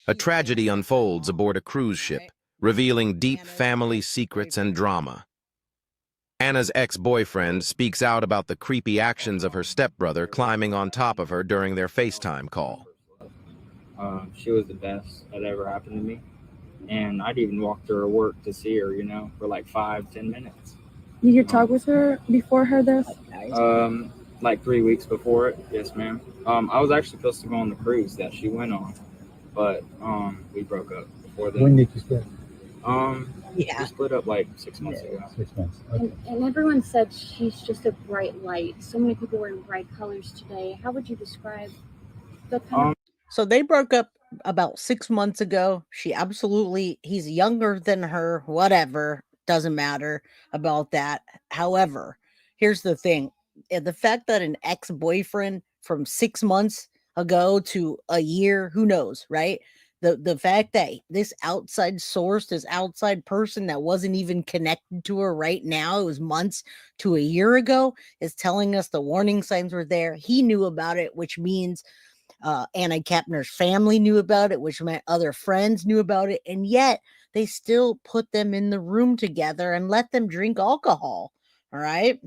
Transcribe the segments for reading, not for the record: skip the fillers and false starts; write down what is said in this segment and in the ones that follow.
A tragedy unfolds aboard a cruise ship, revealing deep family secrets and drama. Anna's ex-boyfriend speaks out about the creepy actions of her stepbrother climbing on top of her during their FaceTime call. She was the best that ever happened to me. And I'd even walk to her work to see her, for like 5-10 minutes. Did you talk with her before her death? Like 3 weeks before it, yes, ma'am. I was actually supposed to go on the cruise that she went on, but we broke up before then. When did you split? We split up like 6 months ago. 6 months. Okay. And everyone said she's just a bright light. So many people wearing bright colors today. How would you describe the kind of... So they broke up about 6 months ago. He's younger than her, whatever, doesn't matter about that. However, here's the thing. The fact that an ex-boyfriend from 6 months ago to a year, who knows, right? The fact that this outside source, this outside person that wasn't even connected to her right now, it was months to a year ago, is telling us the warning signs were there. He knew about it, which means Anna Kepner's family knew about it, which meant other friends knew about it, and yet they still put them in the room together and let them drink alcohol. All right.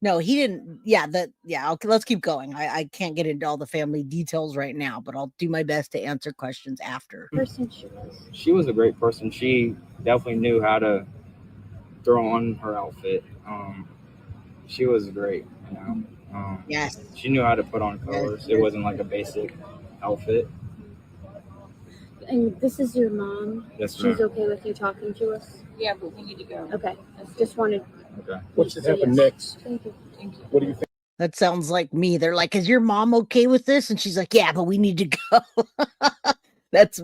No, he didn't. Okay, let's keep going. I can't get into all the family details right now, but I'll do my best to answer questions after. She was a great person. She definitely knew how to throw on her outfit. She was great, Yes. She knew how to put on colors. It wasn't like a basic outfit. And this is your mom? Yes, ma'am. She's okay with you talking to us? Yeah, but we need to go. Okay. Just wanted... Okay. What should happen next? Thank you. What do you think? That sounds like me. They're like, "Is your mom okay with this?" And she's like, "Yeah, but we need to go." that's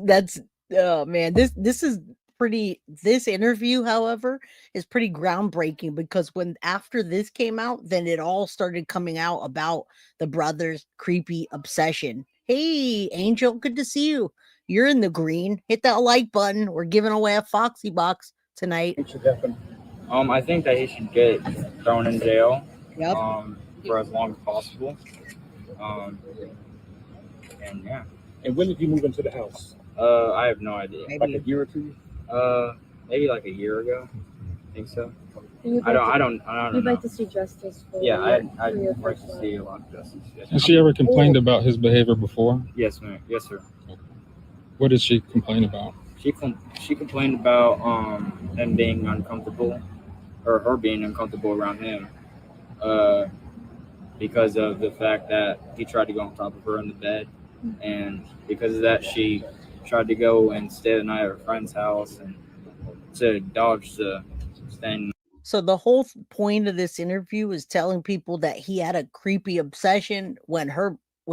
oh man, this is pretty. This interview, however, is pretty groundbreaking, because after this came out, then it all started coming out about the brothers' creepy obsession. Hey, Angel, good to see you. You're in the green. Hit that like button. We're giving away a Foxy box tonight. What should happen? I think that he should get thrown in jail. Yep. For as long as possible. And yeah. And when did you move into the house? I have no idea. Maybe. Like a year or two? Maybe like a year ago. I think so. You'd I don't You'd know. like to see justice for Yeah, I'd for your like first to love. see a lot of justice. Yes, Has she ever complained about his behavior before? yes, ma'am. Yes, sir. What did she complain about? She complained about him being uncomfortable, or her being uncomfortable around him, because of the fact that he tried to go on top of her in the bed, and because of that, she tried to go and stay the night at her friend's house and to dodge the staying. So the whole point of this interview is telling people that he had a creepy obsession when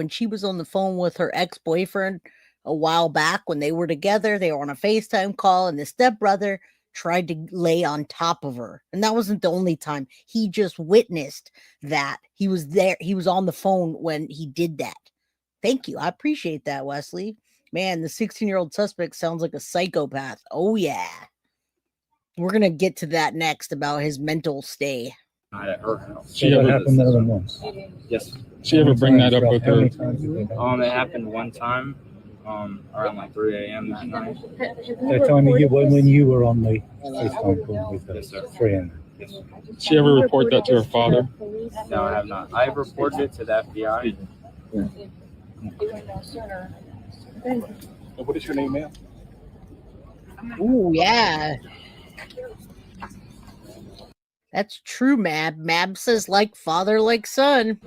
she was on the phone with her ex-boyfriend a while back. When they were together, they were on a FaceTime call, and the stepbrother tried to lay on top of her. And that wasn't the only time. He just witnessed that. He was there. He was on the phone when he did that. Thank you. I appreciate that, Wesley. Man, the 16-year-old suspect sounds like a psychopath. Oh, yeah. We're going to get to that next about his mental stay. Night at her house. She That ever- happened more than once. Yes. She ever bring that up with How many her? times did that happen? It happened one time, around like 3 a.m. that night. That time when you were on the FaceTime call with her, Yes, sir. 3 a.m. Yes, sir. Did she ever report that to her father? No, I have not. I've reported it to the FBI. And what is your name, ma'am? Ooh, yeah. That's true, Mab. Mab says like father, like son.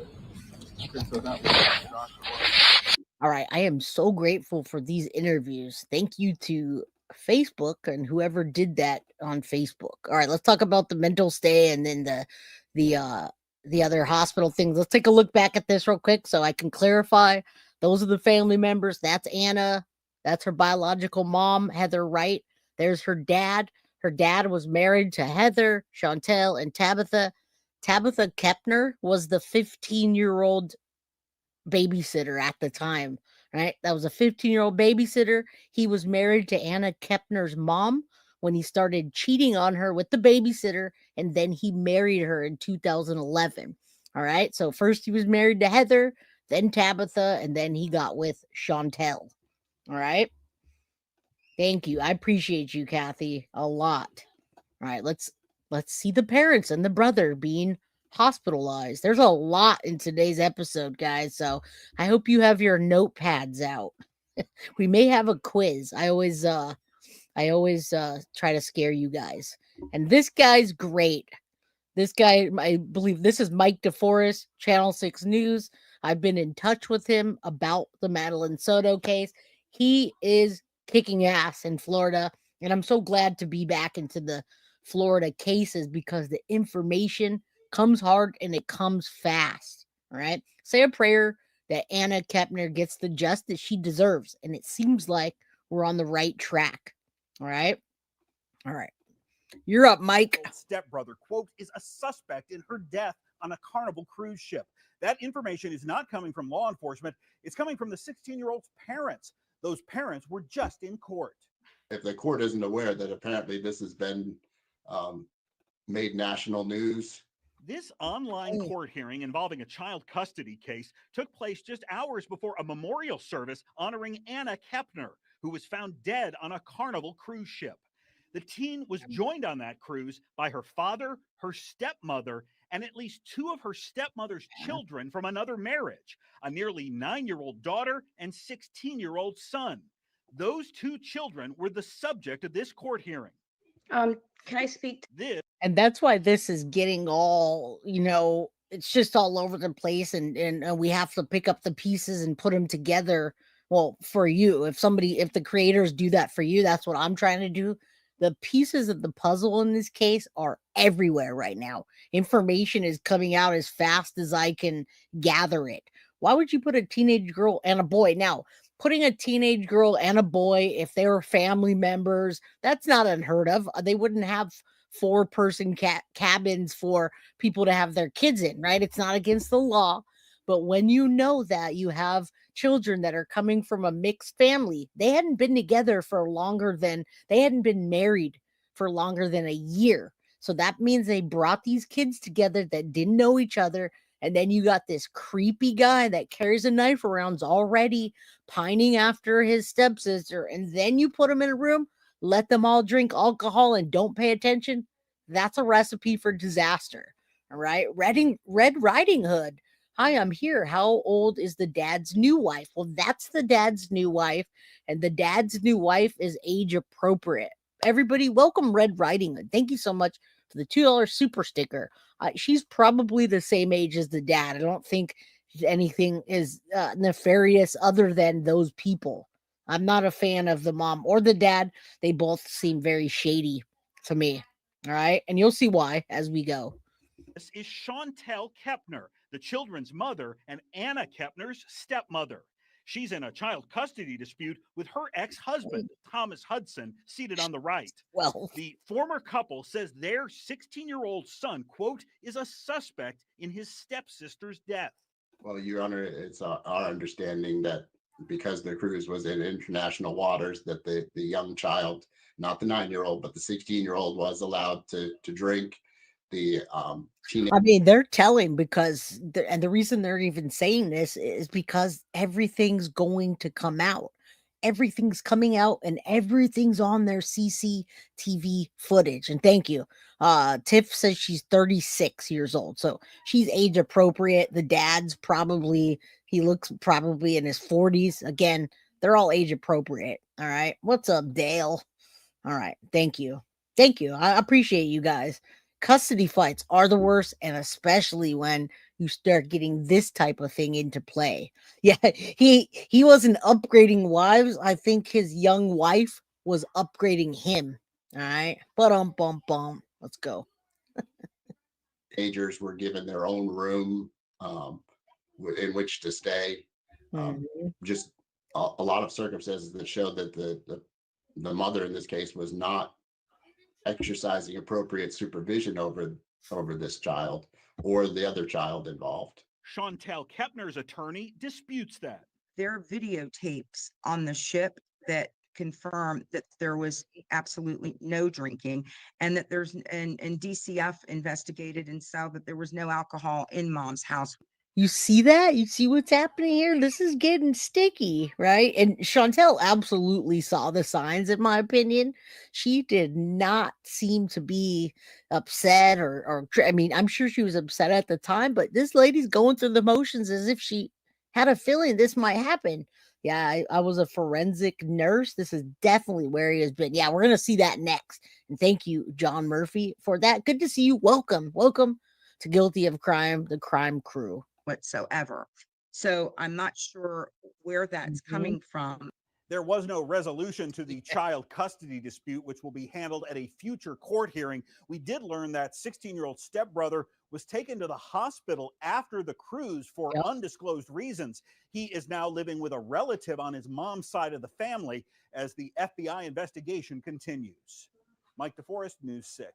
All right. I am so grateful for these interviews. Thank you to Facebook and whoever did that on Facebook. All right, let's talk about the mental stay and then the other hospital things. Let's take a look back at this real quick so I can clarify. Those are the family members. That's Anna. That's her biological mom, Heather Wright. There's her dad. Her dad was married to Heather, Chantel, and Tabitha. Tabitha Kepner was the 15-year-old babysitter at the time, right? That was a 15-year-old babysitter. He was married to Anna Kepner's mom when he started cheating on her with the babysitter, and then he married her in 2011. All right, so first he was married to Heather, then Tabitha, and then he got with Chantel. All right. Thank you. I appreciate you, Kathy, a lot. All right, let's see the parents and the brother being hospitalized. There's a lot in today's episode, guys. So I hope you have your notepads out. We may have a quiz. I always try to scare you guys. And this guy's great. This guy, I believe this is Mike DeForest, Channel 6 News. I've been in touch with him about the Madeline Soto case. He is kicking ass in Florida. And I'm so glad to be back into the Florida cases because the information comes hard and it comes fast. All right. Say a prayer that Anna Kepner gets the justice she deserves. And it seems like we're on the right track. All right. All right. You're up, Mike. Stepbrother, quote, is a suspect in her death on a Carnival cruise ship. That information is not coming from law enforcement. It's coming from the 16-year-old's parents. Those parents were just in court. If the court isn't aware that apparently this has been made national news. This online court hearing involving a child custody case took place just hours before a memorial service honoring Anna Kepner, who was found dead on a Carnival cruise ship. The teen was joined on that cruise by her father, her stepmother, and at least two of her stepmother's children from another marriage, a nearly 9-year-old daughter and 16-year-old son. Those two children were the subject of this court hearing. Can I speak to this? And that's why this is getting all, it's just all over the place. And we have to pick up the pieces and put them together. Well, for you, if the creators do that for you, that's what I'm trying to do. The pieces of the puzzle in this case are everywhere right now. Information is coming out as fast as I can gather it. Why would you put a teenage girl and a boy? Now, putting a teenage girl and a boy, if they were family members, that's not unheard of. They wouldn't have 4-person cabins for people to have their kids in, right? It's not against the law. But when you know that you have children that are coming from a mixed family, they hadn't been married for longer than a year. So that means they brought these kids together that didn't know each other. And then you got this creepy guy that carries a knife around, already pining after his stepsister. And then you put them in a room, let them all drink alcohol and don't pay attention. That's a recipe for disaster. All right. Red Riding Hood. Hi, I'm here. How old is the dad's new wife? Well, that's the dad's new wife. And the dad's new wife is age appropriate. Everybody, welcome Red Riding Hood. Thank you so much for the $2 super sticker. She's probably the same age as the dad. I don't think anything is nefarious other than those people. I'm not a fan of the mom or the dad. They both seem very shady to me. All right. And you'll see why as we go. This is Chantel Kepner, the children's mother and Anna Kepner's stepmother. She's in a child custody dispute with her ex-husband, Thomas Hudson, seated on the right. Well, the former couple says their 16-year-old son, quote, is a suspect in his stepsister's death. Well, Your Honor, it's our understanding that because the cruise was in international waters, that the young child, not the 9-year-old, but the 16-year-old was allowed to drink. They're telling because, and the reason they're even saying this is because everything's going to come out. Everything's coming out and everything's on their CCTV footage. And thank you. Tiff says she's 36 years old. So she's age appropriate. The dad's he looks probably in his 40s. Again, they're all age appropriate. All right. What's up, Dale? All right. Thank you. Thank you. I appreciate you guys. Custody fights are the worst, and especially when you start getting this type of thing into play. Yeah, he wasn't upgrading wives. I think his young wife was upgrading him. All right, bum. Let's go. Teenagers were given their own room in which to stay. Just a lot of circumstances that show that the mother in this case was not exercising appropriate supervision over this child or the other child involved. Chantel Kepner's attorney disputes that. There are videotapes on the ship that confirm that there was absolutely no drinking and that and DCF investigated and saw that there was no alcohol in mom's house. You see that? You see what's happening here? This is getting sticky, right? And Chantel absolutely saw the signs, in my opinion. She did not seem to be upset I mean, I'm sure she was upset at the time, but this lady's going through the motions as if she had a feeling this might happen. Yeah, I was a forensic nurse. This is definitely where he has been. Yeah, we're going to see that next. And thank you, John Murphy, for that. Good to see you. Welcome. Welcome to Guilty of Crime, the crime crew. Whatsoever. So I'm not sure where that's coming from. There was no resolution to the child custody dispute, which will be handled at a future court hearing. We did learn that 16-year-old stepbrother was taken to the hospital after the cruise for undisclosed reasons. He is now living with a relative on his mom's side of the family as the FBI investigation continues. Mike DeForest, News 6.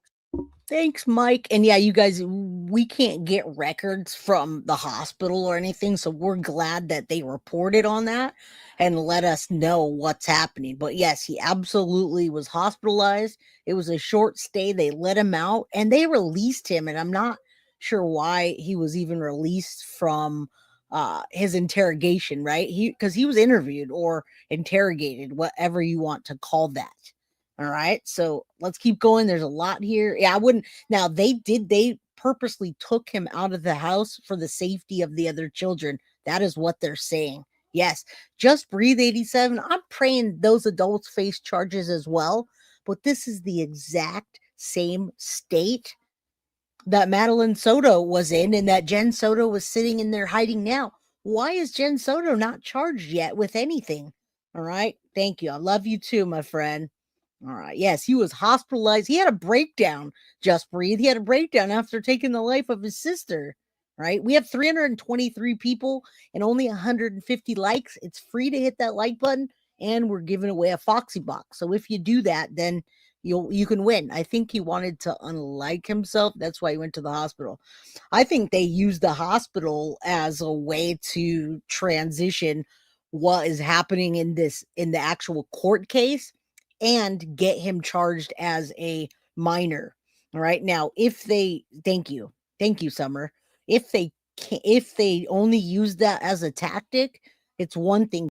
Thanks, Mike. And yeah, you guys, we can't get records from the hospital or anything, so we're glad that they reported on that and let us know what's happening. But yes, he absolutely was hospitalized. It was a short stay. They let him out and they released him. And I'm not sure why he was even released from his interrogation, right? Because he was interviewed or interrogated, whatever you want to call that. All right, so let's keep going. There's a lot here. Yeah, I wouldn't. Now, they purposely took him out of the house for the safety of the other children. That is what they're saying. Yes, Just Breathe 87. I'm praying those adults face charges as well, but this is the exact same state that Madeline Soto was in and that Jen Soto was sitting in there hiding now. Why is Jen Soto not charged yet with anything? All right, thank you. I love you too, my friend. All right. Yes, he was hospitalized. He had a breakdown. Just Breathe. He had a breakdown after taking the life of his sister. Right. We have 323 people and only 150 likes. It's free to hit that like button, and we're giving away a Foxy box. So if you do that, then you can win. I think he wanted to unlike himself. That's why he went to the hospital. I think they used the hospital as a way to transition what is happening in the actual court case and get him charged as a minor. All right. Now, thank you, Summer. If they only use that as a tactic, it's one thing.